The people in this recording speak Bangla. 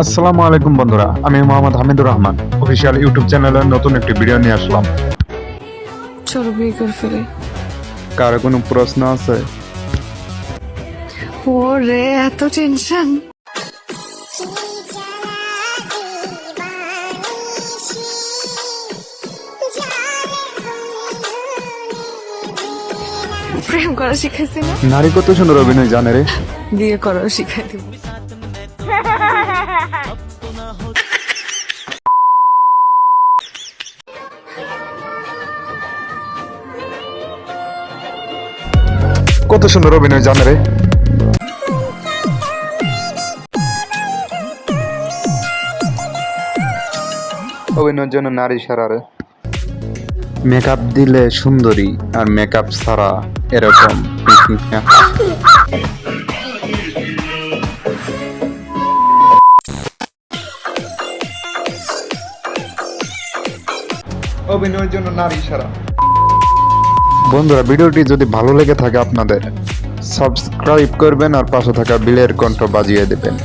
আসসালামু আলাইকুম বন্ধুরা, আমি মোহাম্মদ হামিদুর রহমান অফিসিয়াল ইউটিউব চ্যানেলের নতুন একটি ভিডিও নিয়ে আসলাম। চলো বিয়ে করে ফেলি। কার কোনো প্রশ্ন আছে? ওরে এত টেনশন। প্রেম করা শিখাইছি না, নারী কত সুন্দর অভিনয় জানে রে। বিয়ে করা শিখাই দিব। কত সুন্দর অভিনয় জানে রে। অভিনয়ের জন্য নারী সারা রে। মেকআপ দিলে সুন্দরী আর মেকআপ ছাড়া এরকম। অভিনয়ের জন্য নারী সারা। বন্ধুরা, ভিডিওটি যদি ভালো লেগে থাকে আপনাদের সাবস্ক্রাইব করবেন আর পাশে থাকা বেলের কণ্ঠ বাজিয়ে দেবেন।